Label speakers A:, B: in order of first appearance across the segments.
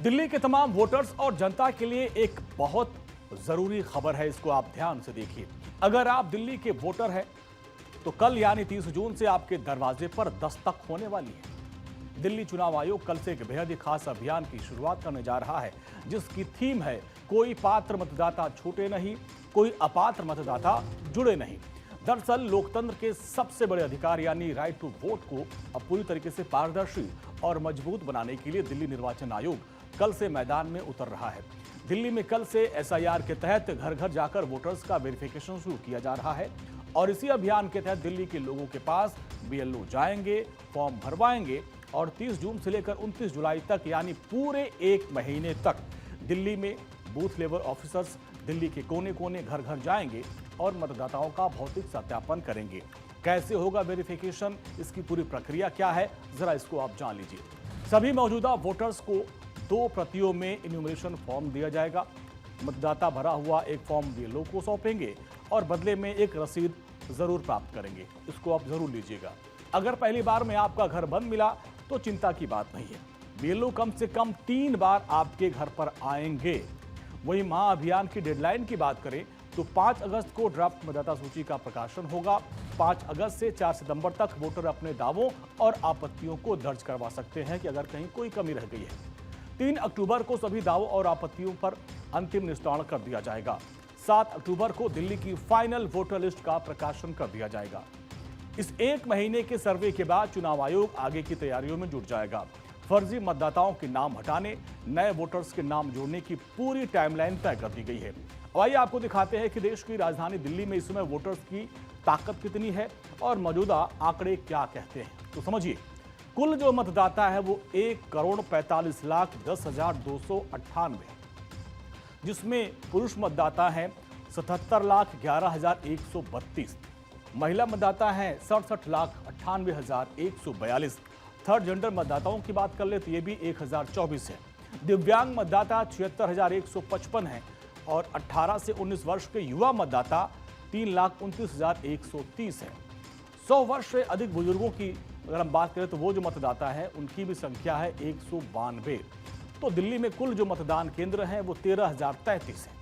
A: दिल्ली के तमाम वोटर्स और जनता के लिए एक बहुत जरूरी खबर है, इसको आप ध्यान से देखिए। अगर आप दिल्ली के वोटर हैं तो कल यानी 30 जून से आपके दरवाजे पर दस्तक होने वाली है। दिल्ली चुनाव आयोग कल से एक बेहद ही खास अभियान की शुरुआत करने जा रहा है, जिसकी थीम है कोई पात्र मतदाता छूटे नहीं, कोई अपात्र मतदाता जुड़े नहीं। दरअसल लोकतंत्र के सबसे बड़े अधिकार यानी राइट टू वोट को अब पूरी तरीके से पारदर्शी और मजबूत बनाने के लिए दिल्ली निर्वाचन आयोग कल से मैदान में उतर रहा है। दिल्ली में कल से एसआईआर के तहत घर घर जाकर वोटर्स का वेरिफिकेशन शुरू किया जा रहा है और इसी अभियान के तहत दिल्ली के लोगों के पास बीएलओ जाएंगे, फॉर्म भरवाएंगे और 30 जून से लेकर 29 जुलाई तक यानी पूरे एक महीने तक दिल्ली में बूथ लेवल ऑफिसर्स दिल्ली के कोने कोने घर घर जाएंगे और मतदाताओं का भौतिक सत्यापन करेंगे। कैसे होगा वेरिफिकेशन, इसकी पूरी प्रक्रिया क्या है, जरा इसको आप जान लीजिए। सभी मौजूदा वोटर्स को 2 प्रतियों में इन्यूमरेशन फॉर्म दिया जाएगा। मतदाता भरा हुआ एक फॉर्म बीएलओ को सौंपेंगे और बदले में एक रसीद जरूर प्राप्त करेंगे। इसको आप जरूर लीजिएगा। अगर पहली बार में आपका घर बंद मिला तो चिंता की बात नहीं है, बीएलओ कम से कम 3 बार आपके घर पर आएंगे। वहीं महाअभियान की डेडलाइन की बात करें तो 5 अगस्त को ड्राफ्ट मतदाता सूची का प्रकाशन होगा। 5 अगस्त से 4 सितंबर तक वोटर अपने दावों और आपत्तियों को दर्ज करवा सकते हैं कि अगर कहीं कोई कमी रह गई है। 3 अक्टूबर को सभी दावों और आपत्तियों पर अंतिम निस्तारण कर दिया जाएगा। 7 अक्टूबर को दिल्ली की फाइनल वोटर लिस्ट का प्रकाशन कर दिया जाएगा। इस एक महीने के सर्वे के बाद चुनाव आयोग आगे की तैयारियों में जुट जाएगा। फर्जी मतदाताओं के नाम हटाने, नए वोटर्स के नाम जोड़ने की पूरी टाइमलाइन तय कर दी गई है। अब आइए आपको दिखाते हैं कि देश की राजधानी दिल्ली में इस समय वोटर्स की ताकत कितनी है और मौजूदा आंकड़े क्या कहते हैं। तो समझिए, कुल जो मतदाता है वो 1,45,10,298, जिसमें पुरुष मतदाता हैं 77,11,132, महिला मतदाता हैं 67,98,142। थर्ड जेंडर मतदाताओं की बात कर ले तो ये भी 1,024 है। दिव्यांग मतदाता 76,155 हैं और 18 से 19 वर्ष के युवा मतदाता 3,29,130 हैं। 100 वर्ष से अधिक बुजुर्गों की अगर हम बात करें तो वो जो मतदाता है उनकी भी संख्या है 192। तो दिल्ली में कुल जो मतदान केंद्र हैं वो 13,033 है।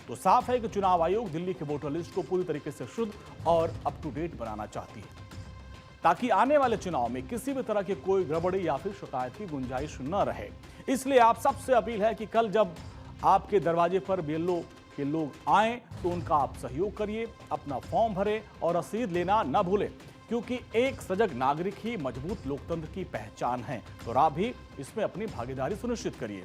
A: तो साफ है कि चुनाव आयोग दिल्ली के वोटर लिस्ट को पूरी तरीके से शुद्ध और अप टू डेट बनाना चाहती है, ताकि आने वाले चुनाव में किसी भी तरह की कोई गड़बड़ी या फिर शिकायत की गुंजाइश न रहे। इसलिए आप सबसे अपील है कि कल जब आपके दरवाजे पर बीएलओ के लोग आएं तो उनका आप सहयोग करिए, अपना फॉर्म भरें और रसीद लेना न भूलें, क्योंकि एक सजग नागरिक ही मजबूत लोकतंत्र की पहचान है। तो आप भी इसमें अपनी भागीदारी सुनिश्चित करिए।